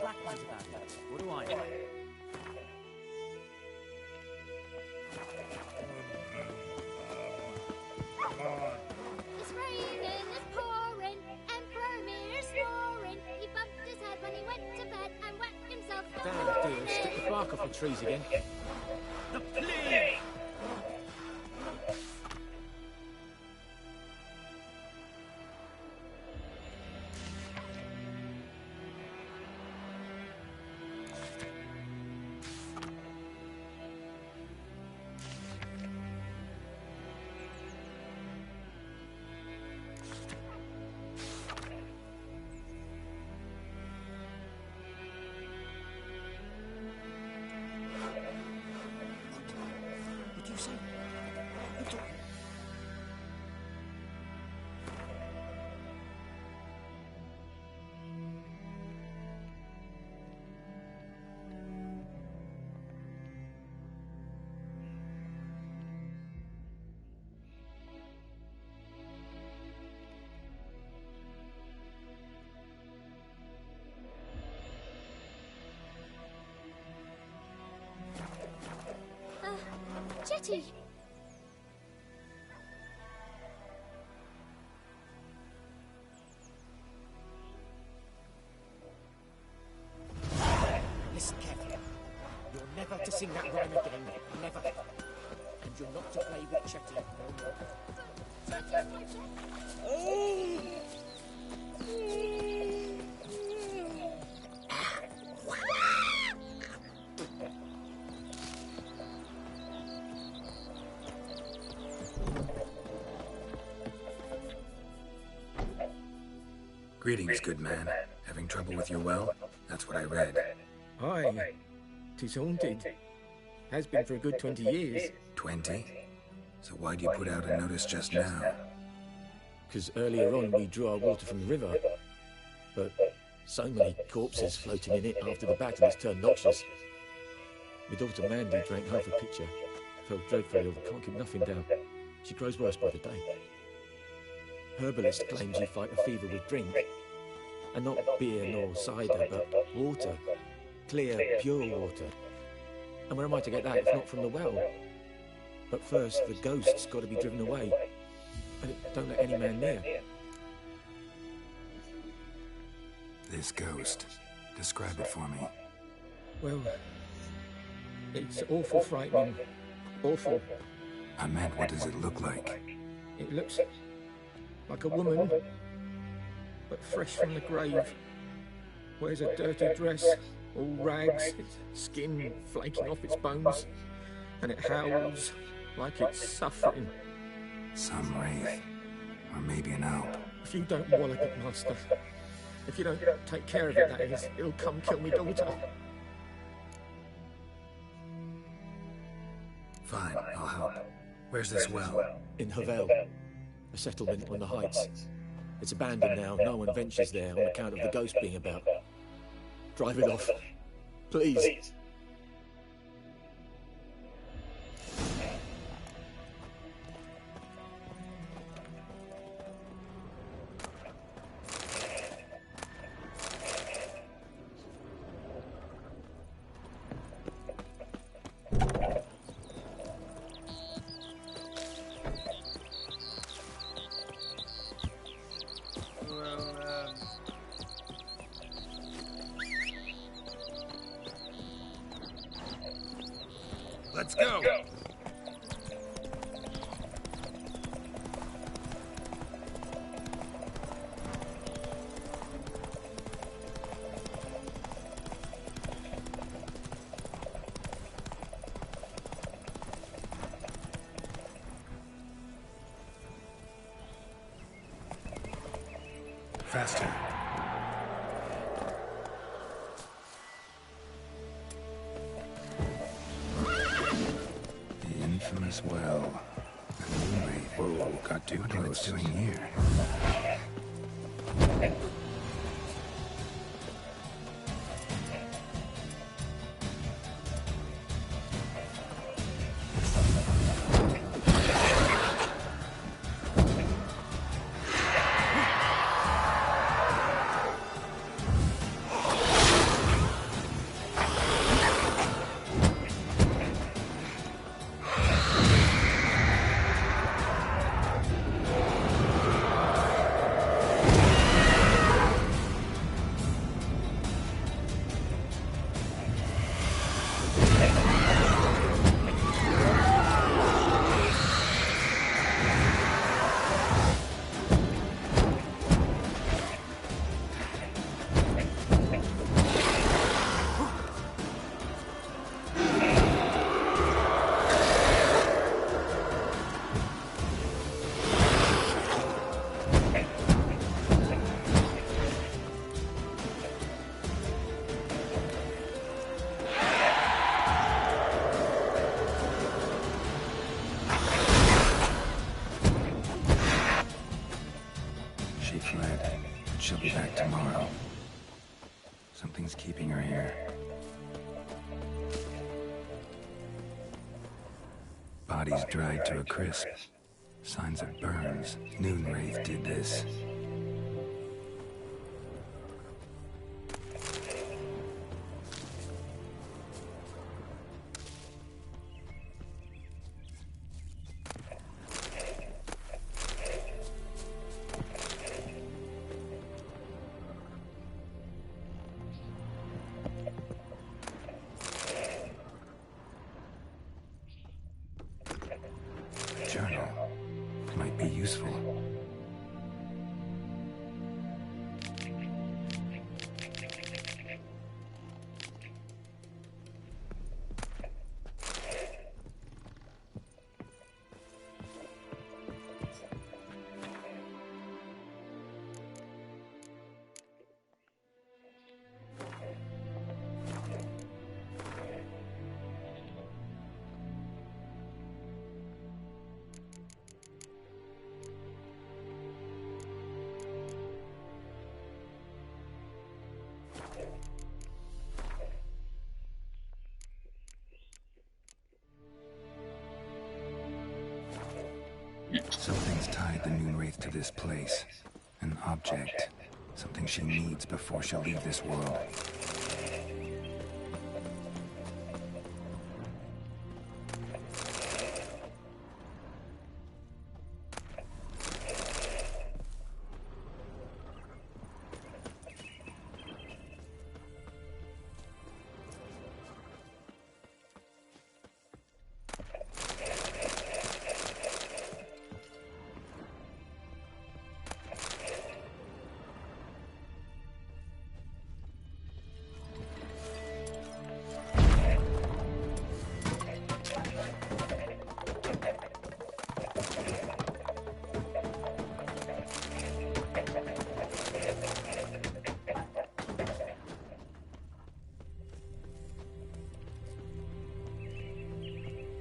black ones about here. What do I know? It's raining, it's pouring, Emperor Mirror's snoring. He bumped his head when he went to bed and whacked himself. Damn, dear, stick the bark off the trees again. The plague! Jetty! Listen carefully. You're never to sing that rhyme again. Never. And you're not to play with Chetty no more. Oh! Greetings, good man. Having trouble with your well? That's what I read. Aye. 'Tis haunted. Has been for a good 20 years. 20? So why'd you put out a notice just now? Because earlier on we drew our water from the river. But so many corpses floating in it after the battle it's turned noxious. My daughter Mandy drank half a pitcher. Felt dreadfully ill, can't keep nothing down. She grows worse by the day. Herbalist claims you fight a fever with drink. And not beer nor cider, but water. Clear, pure water. And where am I to get that if not from the well? But first, the ghost's got to be driven away. And don't let any man near. This ghost. Describe it for me. Well, it's awful frightening. Awful. I meant, what does it look like? It looks like a woman, but fresh from the grave. Wears a dirty dress, all rags, its skin flaking off its bones, and it howls like it's suffering. Some wraith. Or maybe an alp. If you don't wallop it, Master, if you don't take care of it, that is, it'll come kill me daughter. Fine, I'll help. Where's this well? In Havel, a settlement on the heights. It's abandoned now, no one ventures there on account of the ghost being about. Drive it off, please. Let's go! Faster. The infamous well. Whoa, got too close. What it's doing here? She fled, but she'll be back tomorrow. Something's keeping her here. Bodies dried to a crisp. Signs of burns. Noonwraith did this. Journal might be useful. Something's tied the Noonwraith to this place. An object. Something she needs before she'll leave this world.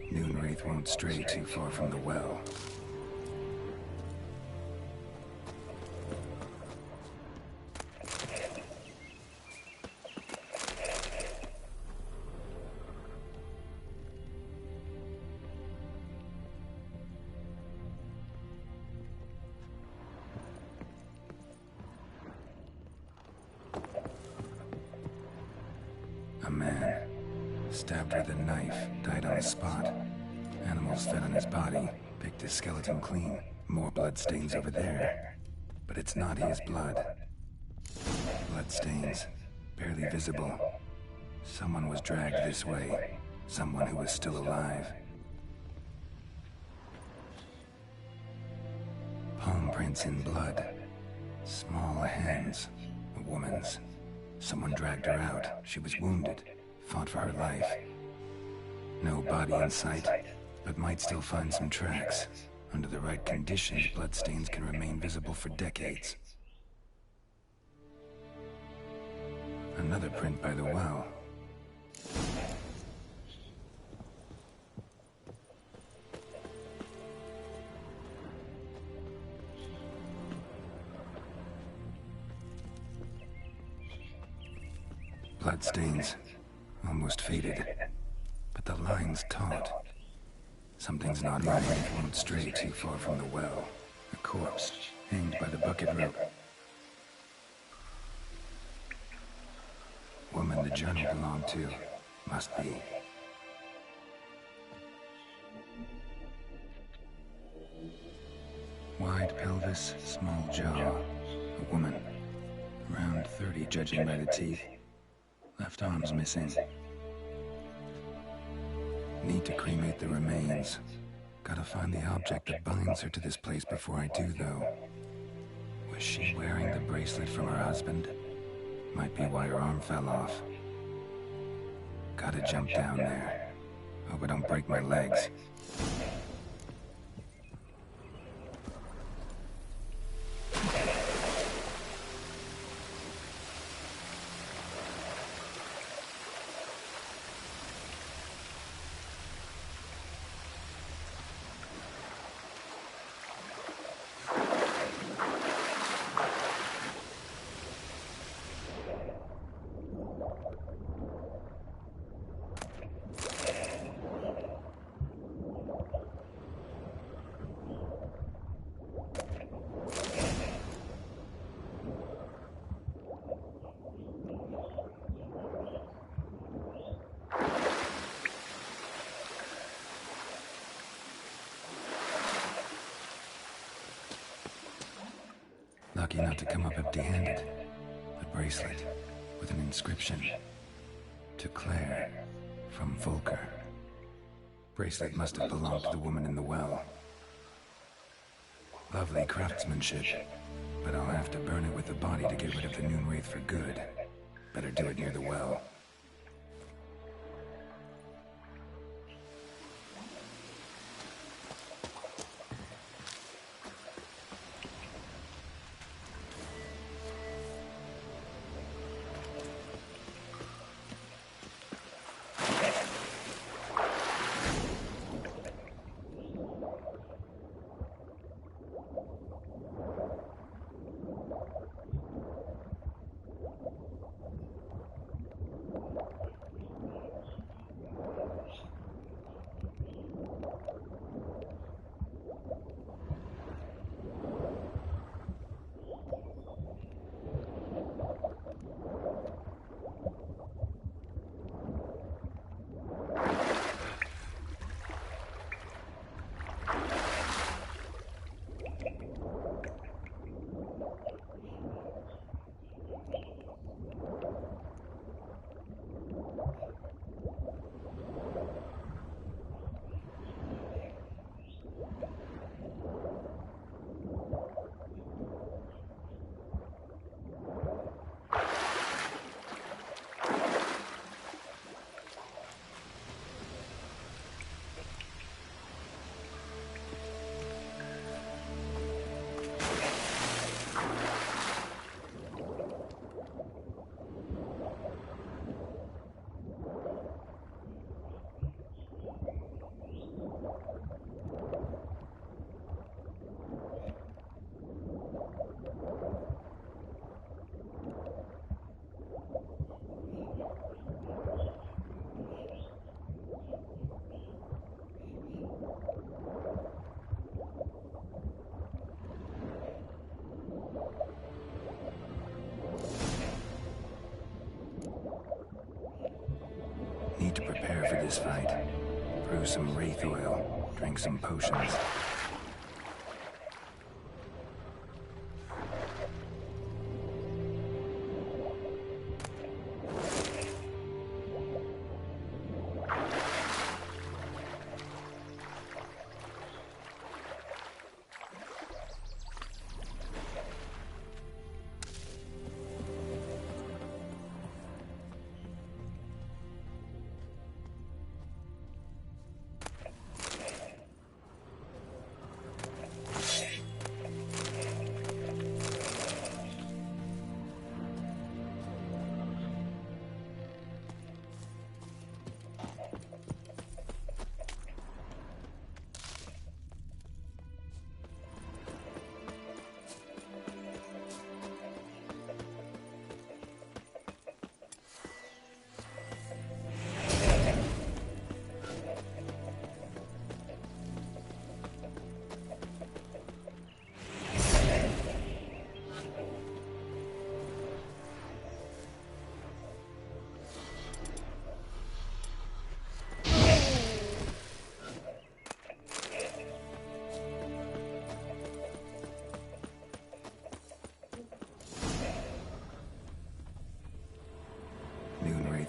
Noonwraith won't stray too far from the well. A man, stabbed with a knife, died on the spot. Animals fed on his body, picked his skeleton clean. More bloodstains over there. But it's not his blood. Bloodstains, barely visible. Someone was dragged this way. Someone who was still alive. Palm prints in blood. Small hands. A woman's. Someone dragged her out. She was wounded. Fought for her life. No body in sight, but might still find some tracks. Under the right conditions, bloodstains can remain visible for decades. Another print by the well. Bloodstains, almost faded, but the line's taut. Something's not right. It won't stray too far from the well. A corpse, hanged by the bucket rope. Woman the journal belonged to. Must be. Wide pelvis, small jaw. A woman. Around 30, judging by the teeth. Left arm's missing. Need to cremate the remains. Gotta find the object that binds her to this place before I do, though. Was she wearing the bracelet from her husband? Might be why her arm fell off. Gotta jump down there. Hope I don't break my legs. Lucky not to come up empty-handed. A bracelet with an inscription. To Claire, from Volker. Bracelet must have belonged to the woman in the well. Lovely craftsmanship, but I'll have to burn it with the body to get rid of the Noonwraith for good. Better do it near the well. Need to prepare for this fight. Brew some wraith oil, drink some potions.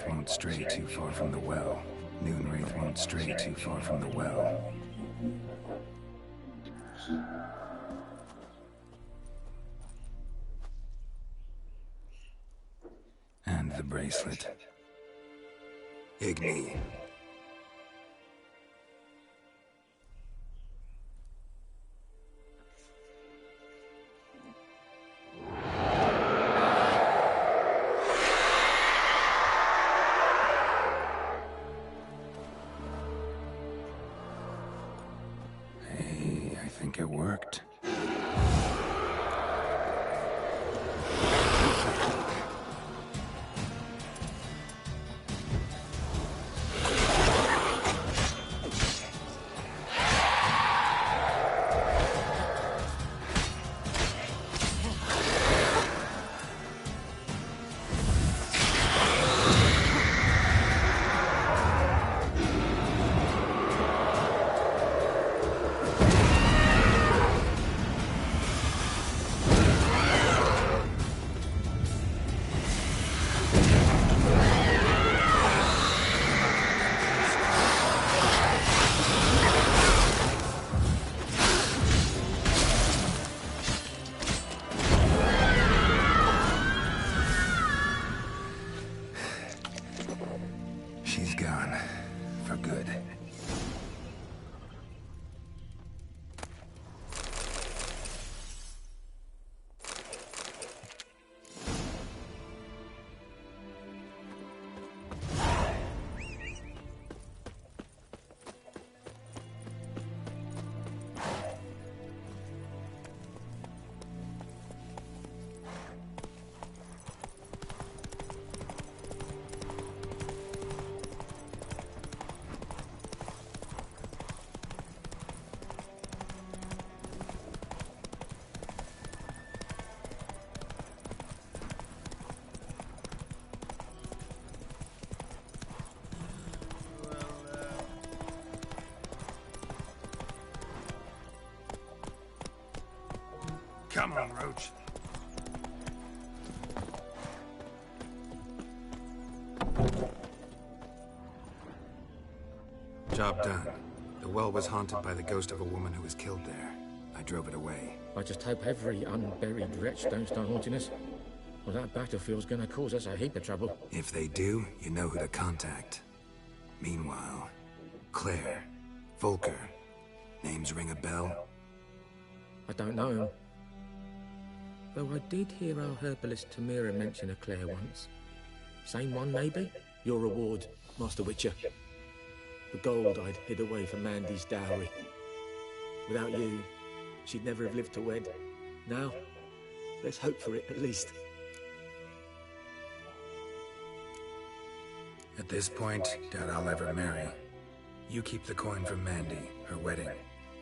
Won't stray too far from the well. Noonwraith won't stray too far from the well. And the bracelet. Igni. It worked. Come on, Roach. Job done. The well was haunted by the ghost of a woman who was killed there. I drove it away. I just hope every unburied wretch don't start haunting us. Well, that battlefield's gonna cause us a heap of trouble. If they do, you know who to contact. Meanwhile, Claire, Volker, names ring a bell? I don't know him. Though I did hear our herbalist Tamira mention a Claire once. Same one, maybe? Your reward, Master Witcher. The gold I'd hid away for Mandy's dowry. Without you, she'd never have lived to wed. Now, let's hope for it, at least. At this point, doubt I'll ever marry. You keep the coin from Mandy, her wedding.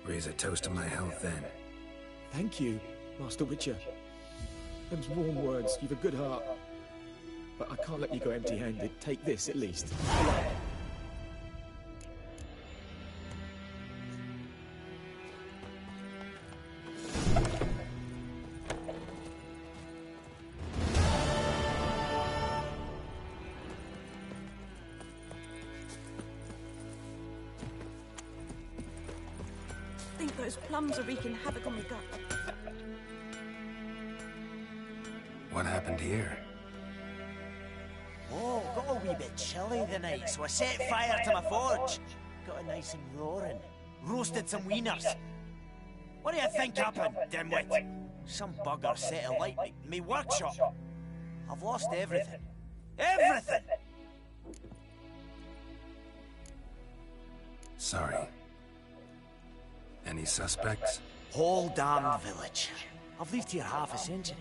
Raise a toast to my health then. Thank you, Master Witcher. Them's warm words, you've a good heart. But I can't let you go empty-handed. Take this, at least. I think those plums are wreaking havoc on the gut. What happened here? Oh, got a wee bit chilly the night, so I set fire to my forge. Got it nice and roaring. Roasted some wieners. What do you think happened, dimwit? Some bugger set alight me workshop. I've lost everything. Everything! Sorry. Any suspects? Whole damned village. I've lived here half a century.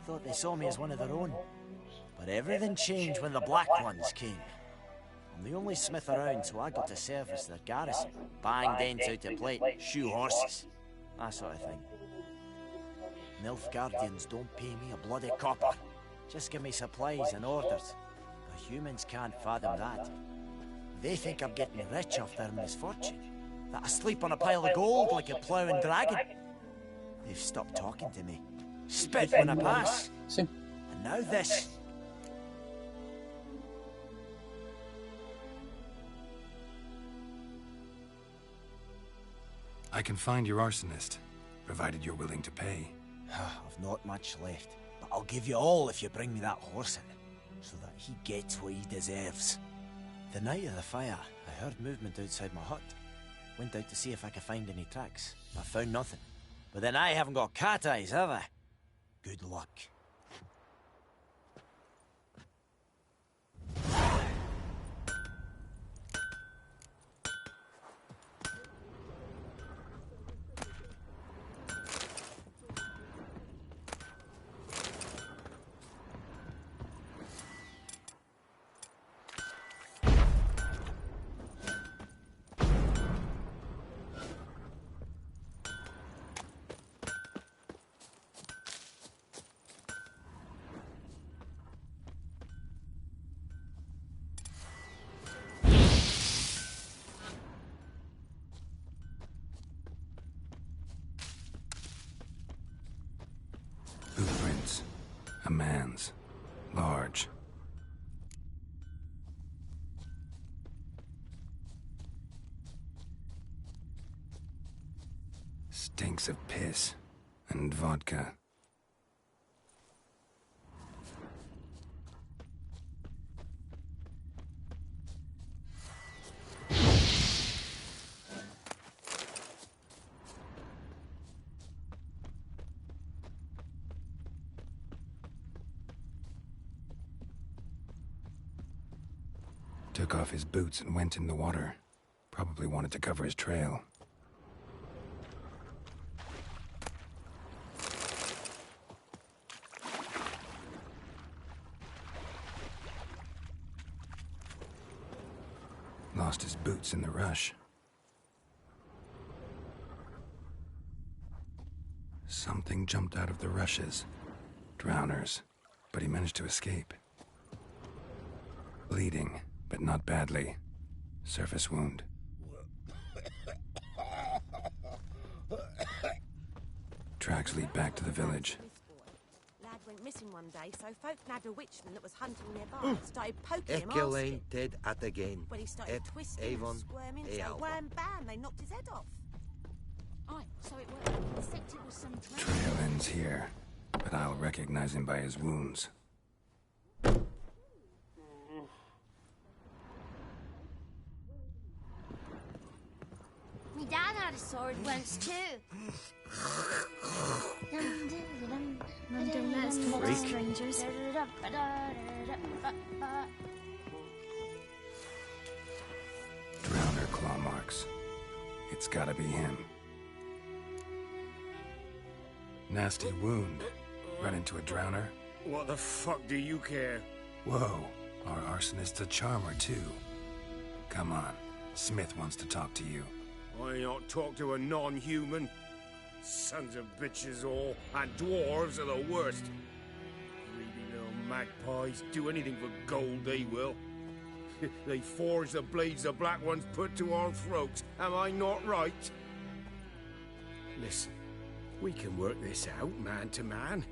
Thought they saw me as one of their own. But everything changed when the Black Ones came. I'm the only smith around, so I got to service their garrison. Bang dents out to plate, shoe horses. That sort of thing. Nilfgaardians don't pay me a bloody copper. Just give me supplies and orders. But humans can't fathom that. They think I'm getting rich off their misfortune. That I sleep on a pile of gold like a ploughing dragon. They've stopped talking to me. Spit when I pass. And now this. I can find your arsonist, provided you're willing to pay. I've not much left, but I'll give you all if you bring me that horse in, so that he gets what he deserves. The night of the fire, I heard movement outside my hut. Went out to see if I could find any tracks. I found nothing. But then I haven't got cat eyes, have I? Good luck. Footprints. A man's. Large. Stinks of piss. And vodka. Took off his boots and went in the water. Probably wanted to cover his trail. Lost his boots in the rush. Something jumped out of the rushes. Drowners. But he managed to escape. Bleeding, but not badly. Surface wound. tracks lead back to the village. Lad went missing one day, so folk nabbed a witchman that was hunting nearby. Started poking him, Ekel asking. ain't dead at again. When he started twisting Avon, and squirming, e so Alba. wham bam, they knocked his head off. Aye, so it worked. The sector was some Trail ends here, but I'll recognize him by his wounds. My dad had a sword once too. London, let's talk to strangers. Drowner claw marks. It's gotta be him. Nasty wound. Run into a drowner? What the fuck do you care? Whoa, our arsonist's a charmer too. Come on, Smith wants to talk to you. I not talk to a non-human. Sons of bitches all, and dwarves are the worst. Greedy little magpies do anything for gold, they will. They forge the blades the black ones put to our throats. Am I not right? Listen, we can work this out, man to man.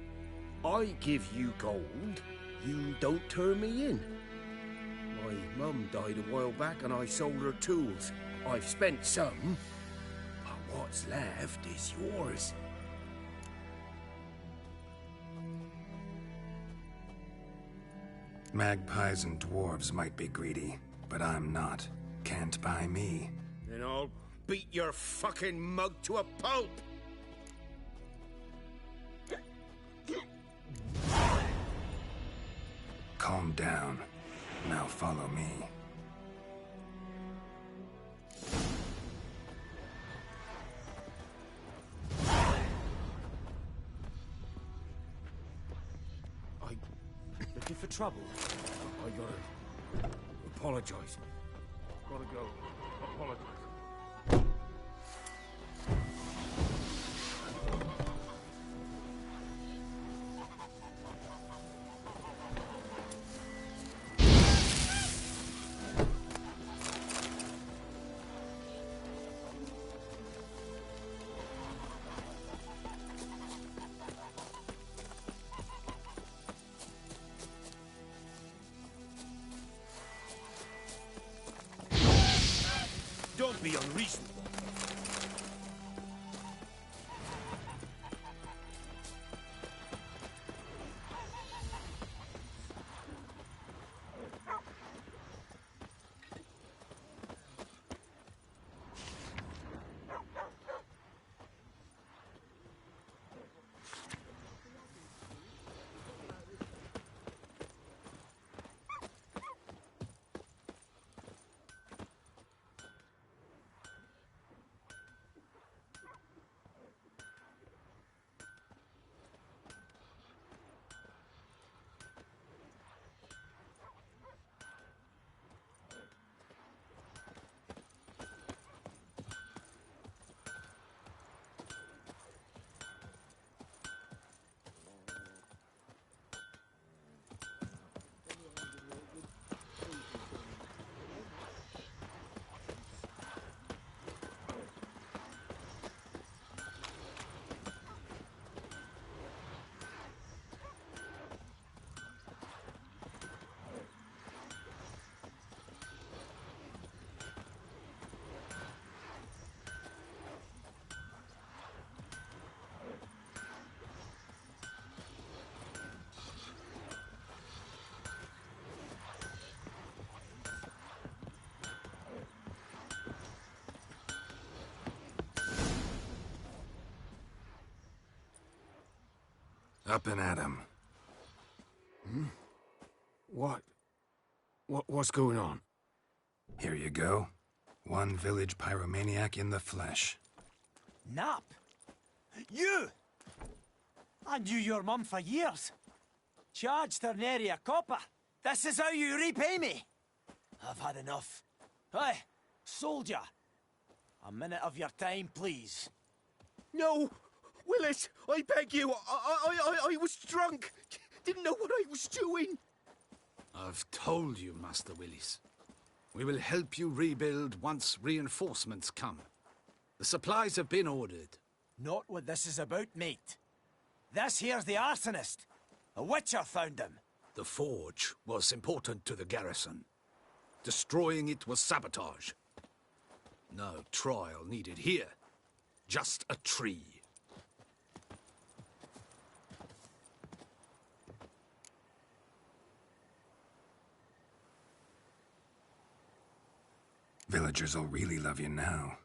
I give you gold, you don't turn me in. My mum died a while back and I sold her tools. I've spent some, but what's left is yours. Magpies and dwarves might be greedy, but I'm not. Can't buy me. Then I'll beat your fucking mug to a pulp! Calm down. Now follow me. Looking for trouble? I gotta apologize. Gotta go. Apologize. Don't be unreasonable. Up and at 'em. What's going on? Here you go. One village pyromaniac in the flesh. Nap? You? I knew your mum for years. Charged her nary a copper. This is how you repay me. I've had enough. Hey, soldier. A minute of your time, please. No! Willis, I beg you. I was drunk. Didn't know what I was doing. I've told you, Master Willis. We will help you rebuild once reinforcements come. The supplies have been ordered. Not what this is about, mate. This here's the arsonist. A wicher found him. The forge was important to the garrison. Destroying it was sabotage. No trial needed here. Just a tree. Villagers will really love you now.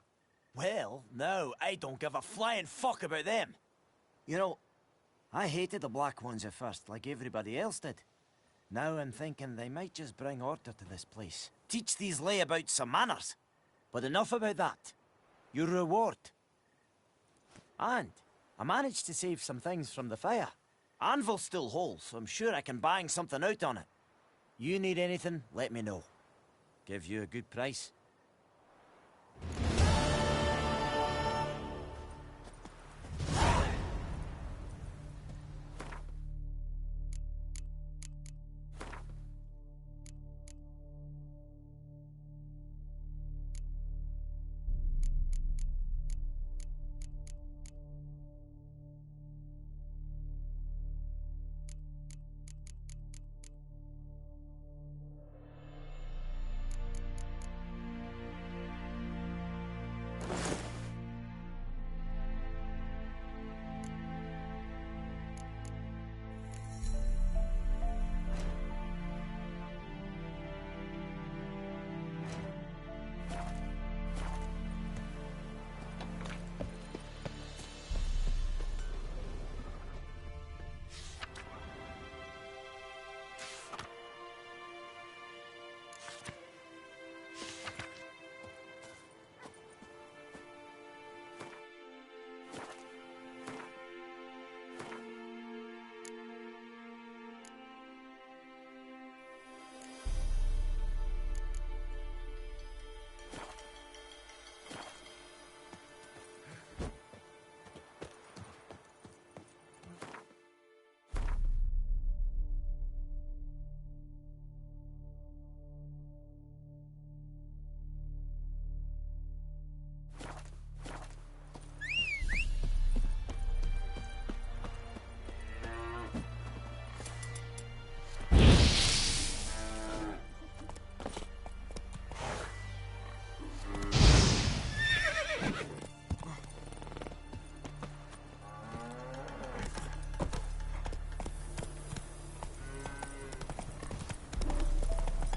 Well, no, I don't give a flying fuck about them. You know, I hated the Black Ones at first, like everybody else did. Now I'm thinking they might just bring order to this place. Teach these layabouts some manners. But enough about that. Your reward. And I managed to save some things from the fire. Anvil's still whole, so I'm sure I can bang something out on it. You need anything, let me know. Give you a good price.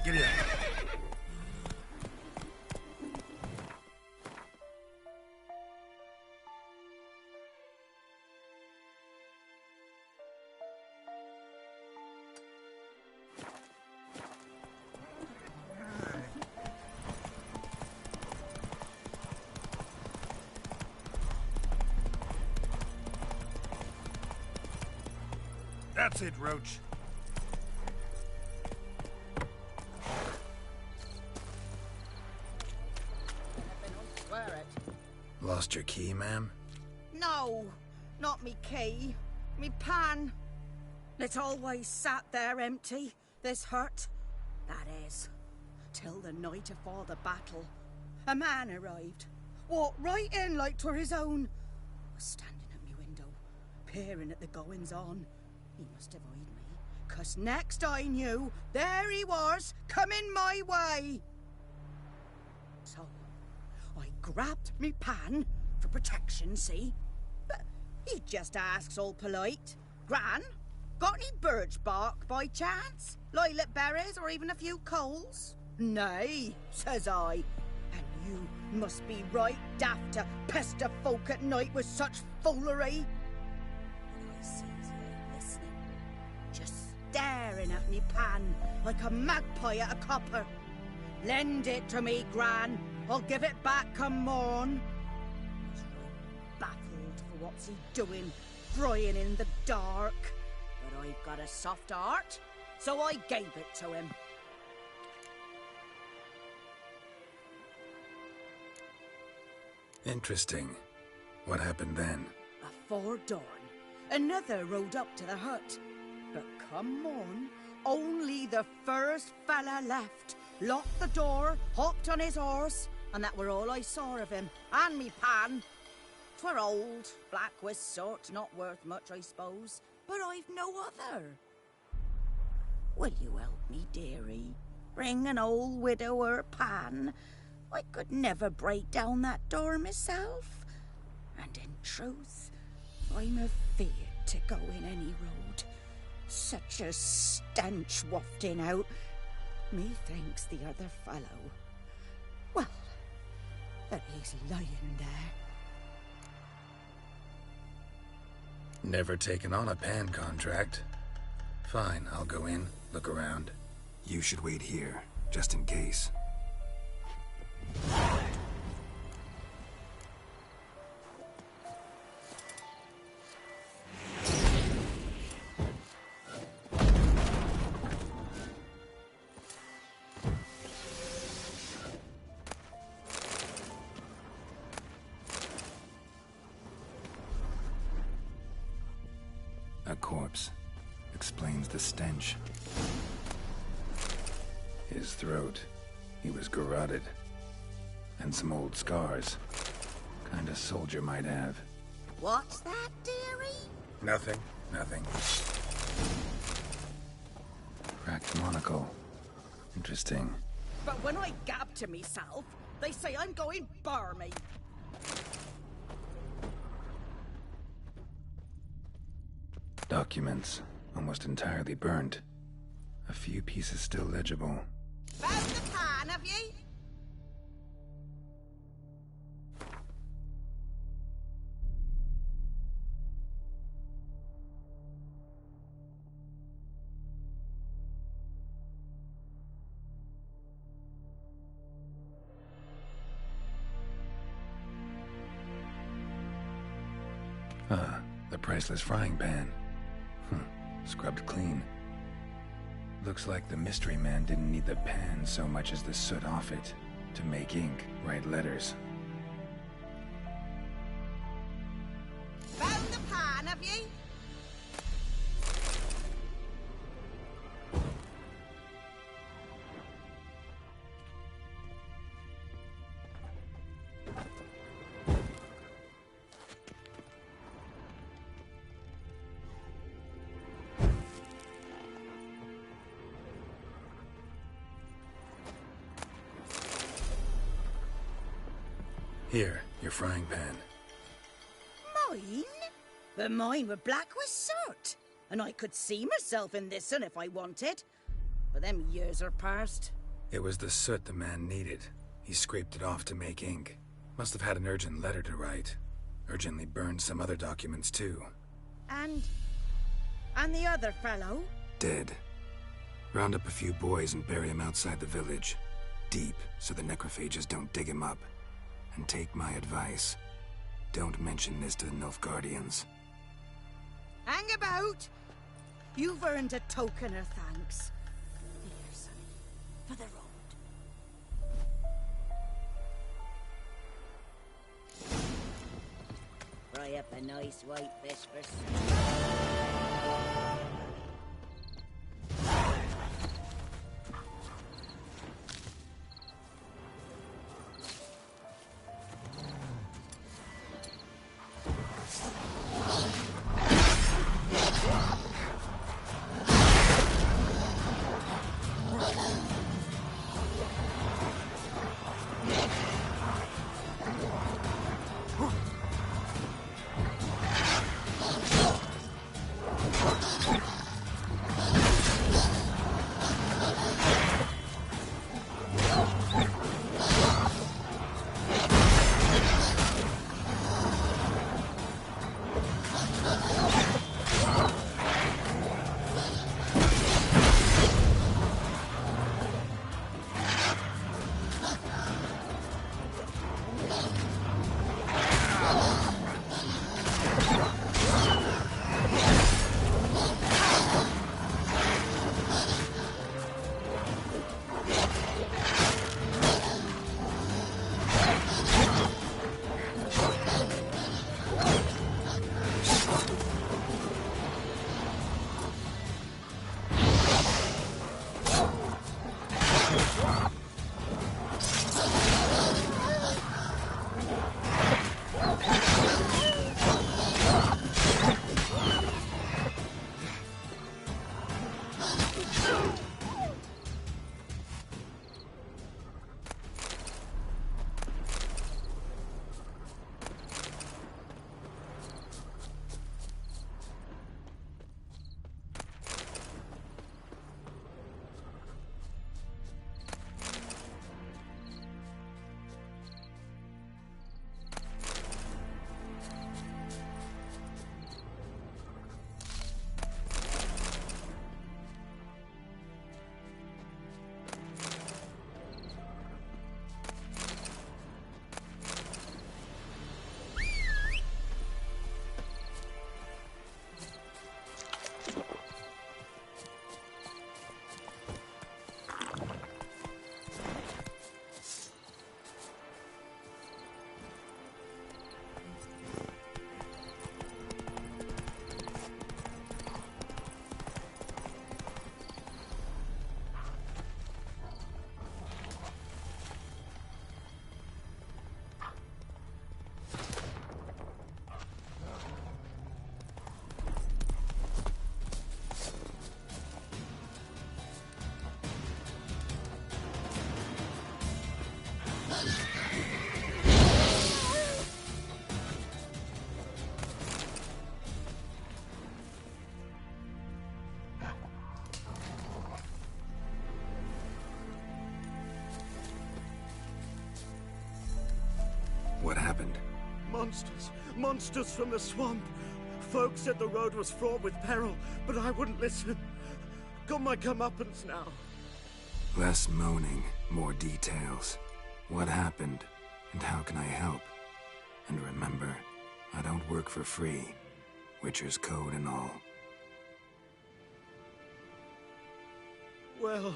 Giddy up. That's it, Roach. Lost your key, ma'am? No, not me key. Me pan. It always sat there empty, this hut. That is, till the night afore the battle. A man arrived, walked right in like 'twere his own. Was standing at me window, peering at the goings-on. He must have eyed me, 'cause next I knew, there he was, coming my way. So I grabbed me pan for protection, see? But he just asks all polite, Gran, got any birch bark by chance? Lilac berries or even a few coals? Nay, says I, and you must be right daft to pester folk at night with such foolery. And I sees he ain't listening, just staring at me pan like a magpie at a copper. Lend it to me, Gran. I'll give it back come morn. He's right baffled for what's he doing, frying in the dark. But I've got a soft heart, so I gave it to him. Interesting. What happened then? Afore dawn, another rode up to the hut. But come morn, only the first fella left. Locked the door, hopped on his horse, and that were all I saw of him, and me pan. 'Twere old, black with soot, not worth much, I suppose. But I've no other. Will you help me, dearie? Bring an old widower pan. I could never break down that door myself. And in truth, I'm afeard to go in any road. Such a stench wafting out. Methinks the other fellow. Well, that he's lying there. Never taken on a pan contract. Fine, I'll go in, look around. You should wait here, just in case. A corpse. Explains the stench. His throat. He was garroted. And some old scars. Kind of soldier might have. What's that, dearie? Nothing. Cracked monocle. Interesting. But when I gab to myself, they say I'm going barmy. Documents. Almost entirely burnt. A few pieces still legible. Found the pan, have ye? Ah, the priceless frying pan. Scrubbed clean. Looks like the mystery man didn't need the pan so much as the soot off it to make ink, write letters. Found the pan, have ye? Here, your frying pan. Mine? But mine were black with soot. And I could see myself in this one if I wanted. But them years are past. It was the soot the man needed. He scraped it off to make ink. Must have had an urgent letter to write. Urgently burned some other documents too. And the other fellow? Dead. Round up a few boys and bury him outside the village. Deep, so the necrophages don't dig him up. And take my advice. Don't mention this to the Nilfgaardians. Hang about! You've earned a token of thanks. Here, son, for the road. Fry up a nice white fish for supper. Monsters. Monsters from the swamp. Folks said the road was fraught with peril, but I wouldn't listen. Got my comeuppance now. Less moaning, more details. What happened, and how can I help? And remember, I don't work for free. Witcher's code and all. Well,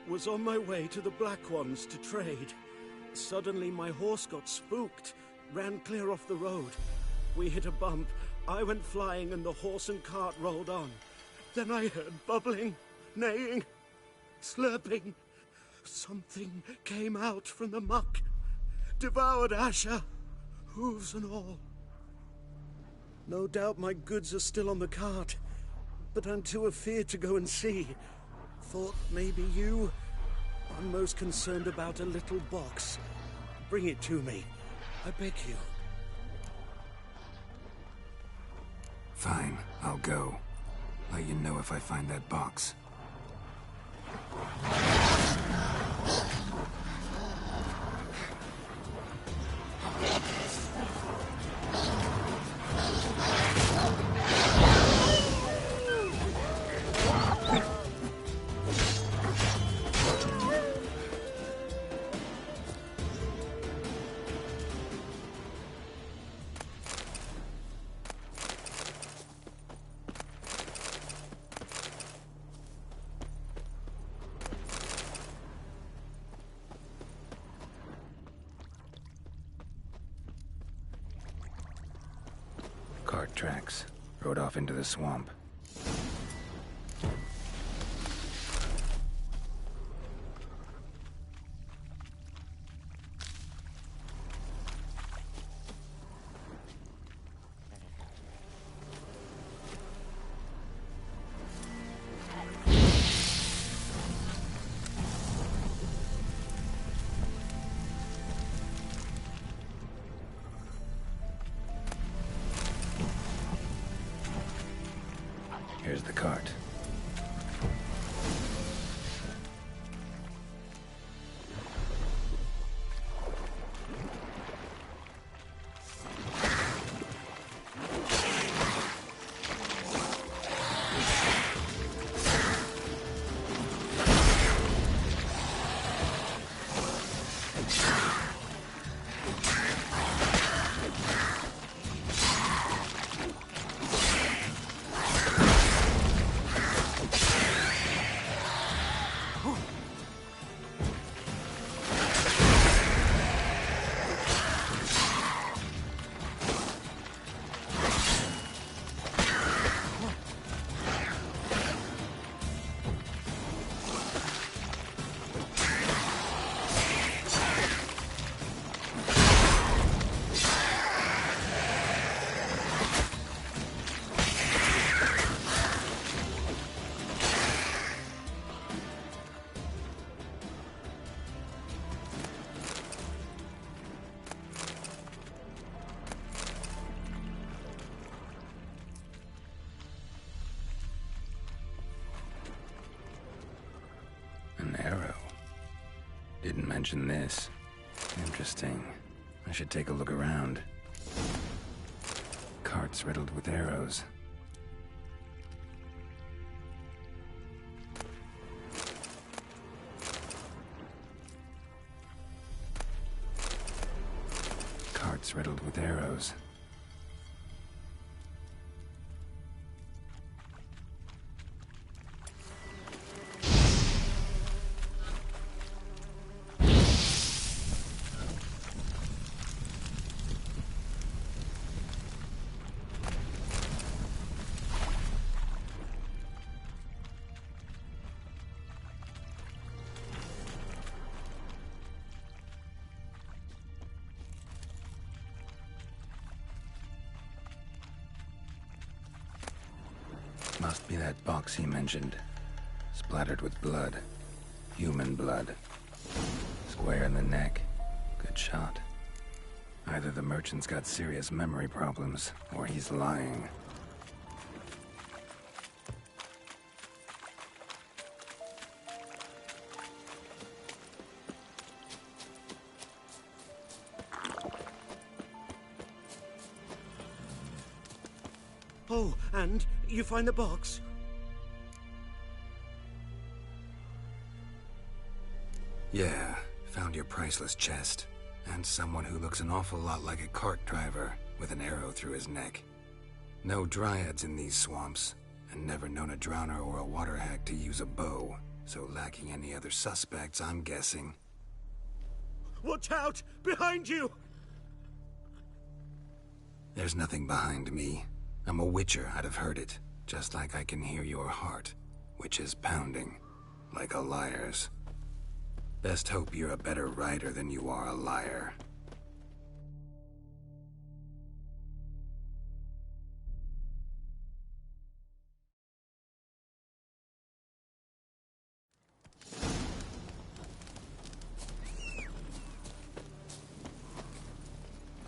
was on my way to the Black Ones to trade. Suddenly my horse got spooked, ran clear off the road. We hit a bump, I went flying and the horse and cart rolled on. Then I heard bubbling, neighing, slurping. Something came out from the muck, devoured Asher, hooves and all. No doubt my goods are still on the cart, but I'm too afeard to go and see. Thought maybe you... I'm most concerned about a little box. Bring it to me, I beg you. Fine, I'll go. Let you know if I find that box. Cart tracks. Rode off into the swamp. Here's the cart. An arrow. Didn't mention this. Interesting. I should take a look around. Carts riddled with arrows. Carts riddled with arrows. Must be that box he mentioned. Splattered with blood. Human blood. Square in the neck. Good shot. Either the merchant's got serious memory problems, or he's lying. And you find the box? Yeah, found your priceless chest. And someone who looks an awful lot like a cart driver with an arrow through his neck. No dryads in these swamps, and never known a drowner or a water hag to use a bow. So lacking any other suspects, I'm guessing. Watch out! Behind you! There's nothing behind me. I'm a witcher, I'd have heard it. Just like I can hear your heart, which is pounding, like a liar's. Best hope you're a better rider than you are a liar.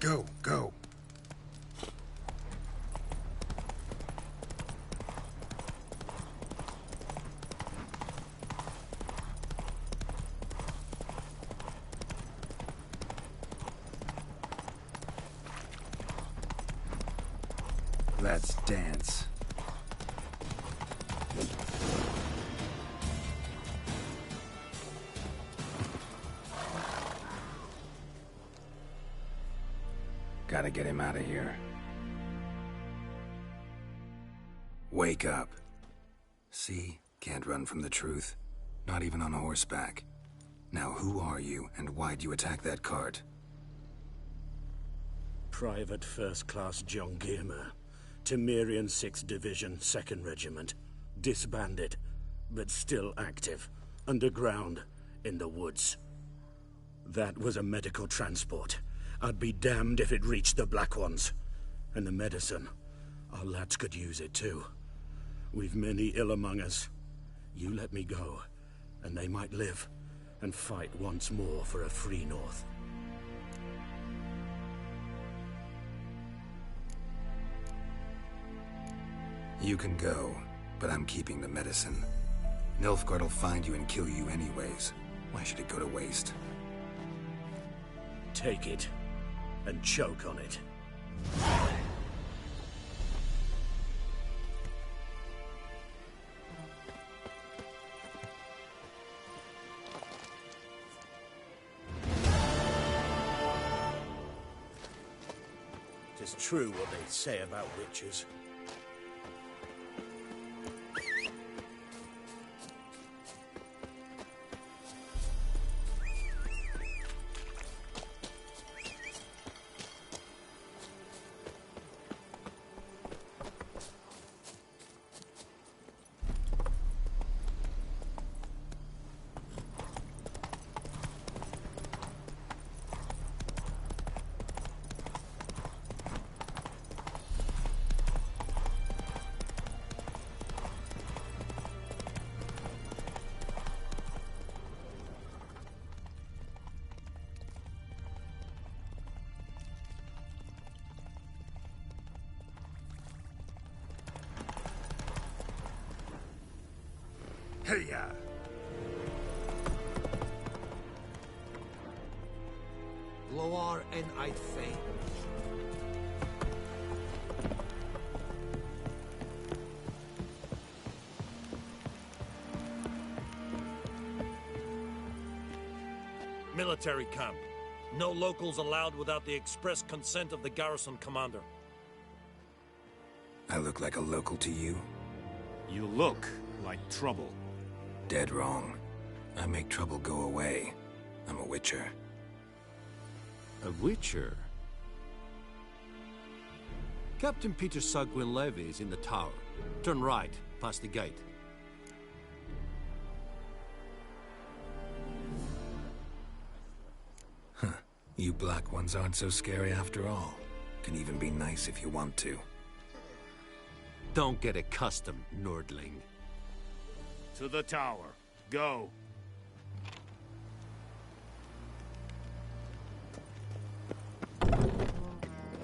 Go, go. Let's dance. Gotta get him out of here. Wake up. See? Can't run from the truth. Not even on horseback. Now who are you, and why'd you attack that cart? Private First Class John Giermer. Temerian 6th Division, 2nd Regiment. Disbanded, but still active. Underground, in the woods. That was a medical transport. I'd be damned if it reached the Black Ones. And the medicine. Our lads could use it too. We've many ill among us. You let me go, and they might live, and fight once more for a free North. You can go, but I'm keeping the medicine. Nilfgaard will find you and kill you anyways. Why should it go to waste? Take it, and choke on it. It's true what they say about witches. Hey-ya! Loar en Eidfein. Military camp. No locals allowed without the express consent of the garrison commander. I look like a local to you? You look like trouble. Dead wrong. I make trouble go away. I'm a witcher. A witcher? Captain Peter Sagwin Levy is in the tower. Turn right, past the gate. Huh. You black ones aren't so scary after all. Can even be nice if you want to. Don't get accustomed, Nordling. To the tower. Go.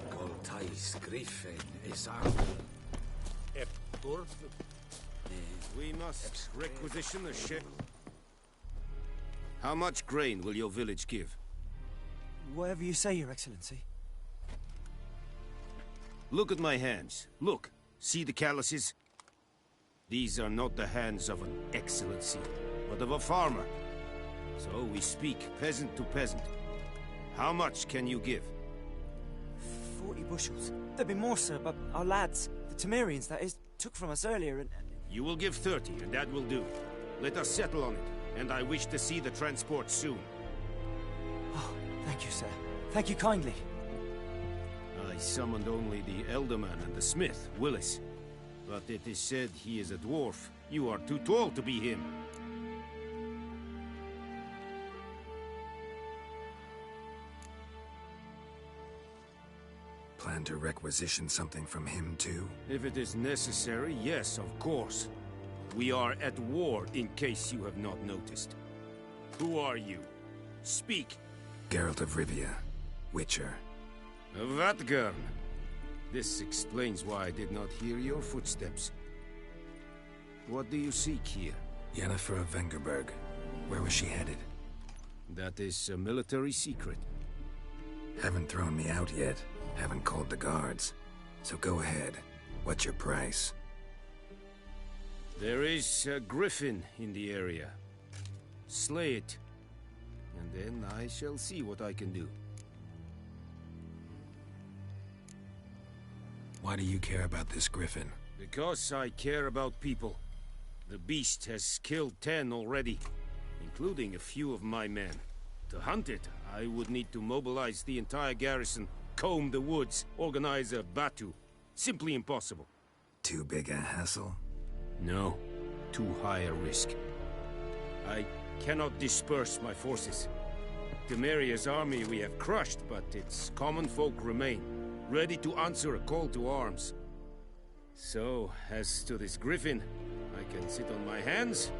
Goltais Griffin is We must requisition the ship. How much grain will your village give? Whatever you say, Your Excellency. Look at my hands. Look. See the calluses? These are not the hands of an excellency, but of a farmer. So we speak peasant to peasant. How much can you give? 40 bushels. There'd be more, sir, but our lads, the Temerians, that is, took from us earlier and... You will give 30, and that will do. Let us settle on it, and I wish to see the transport soon. Oh, thank you, sir. Thank you kindly. I summoned only the Elderman and the smith, Willis. But it is said he is a dwarf. You are too tall to be him. Plan to requisition something from him, too? If it is necessary, yes, of course. We are at war, in case you have not noticed. Who are you? Speak. Geralt of Rivia, Witcher. Vatgern. This explains why I did not hear your footsteps. What do you seek here? Yennefer of Vengerberg. Where was she headed? That is a military secret. Haven't thrown me out yet. Haven't called the guards. So go ahead. What's your price? There is a griffin in the area. Slay it. And then I shall see what I can do. Why do you care about this griffin? Because I care about people. The beast has killed 10 already, including a few of my men. To hunt it, I would need to mobilize the entire garrison, comb the woods, organize a batu. Simply impossible. Too big a hassle? No. Too high a risk. I cannot disperse my forces. Temeria's army we have crushed, but its common folk remain, ready to answer a call to arms. So, as to this griffin, I can sit on my hands,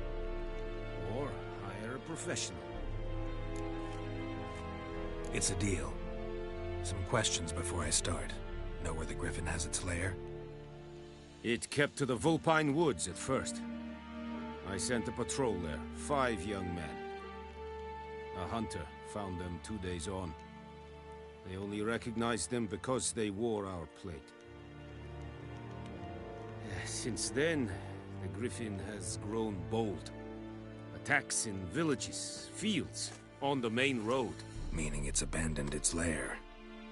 or hire a professional. It's a deal. Some questions before I start. Know where the griffin has its lair? It kept to the Vulpine Woods at first. I sent a patrol there, 5 young men. A hunter found them 2 days on. They only recognized them because they wore our plate. Since then, the griffin has grown bold. Attacks in villages, fields, on the main road. Meaning it's abandoned its lair.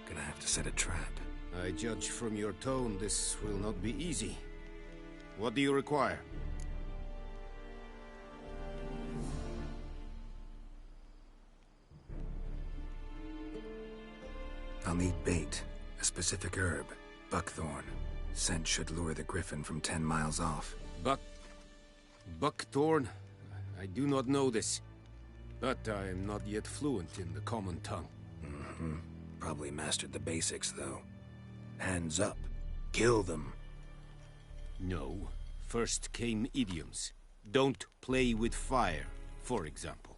Gonna have to set a trap. I judge from your tone this will not be easy. What do you require? I'll need bait, a specific herb, buckthorn. Scent should lure the griffin from 10 miles off. Buckthorn? I do not know this. But I am not yet fluent in the common tongue. Mm-hmm. Probably mastered the basics, though. Hands up. Kill them. No. First came idioms. Don't play with fire, for example.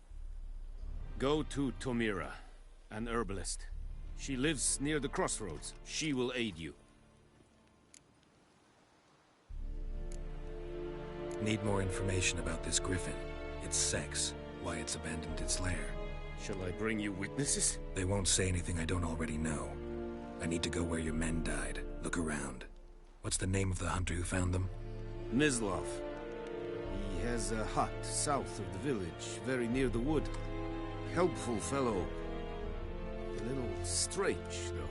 Go to Tomira, an herbalist. She lives near the crossroads. She will aid you. Need more information about this griffin. Its sex, why it's abandoned its lair. Shall I bring you witnesses? They won't say anything I don't already know. I need to go where your men died. Look around. What's the name of the hunter who found them? Mislav. He has a hut south of the village, very near the wood. Helpful fellow. A little strange, though.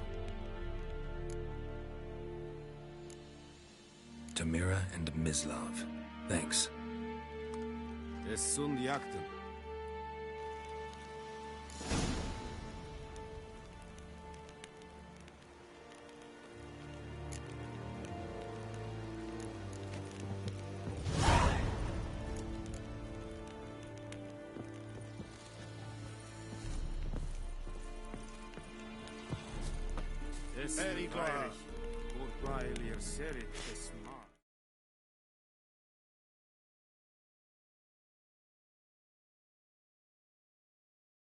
Tamira and Mislav. Thanks. Es sunt jakten. Very good. Por Bailir Serit es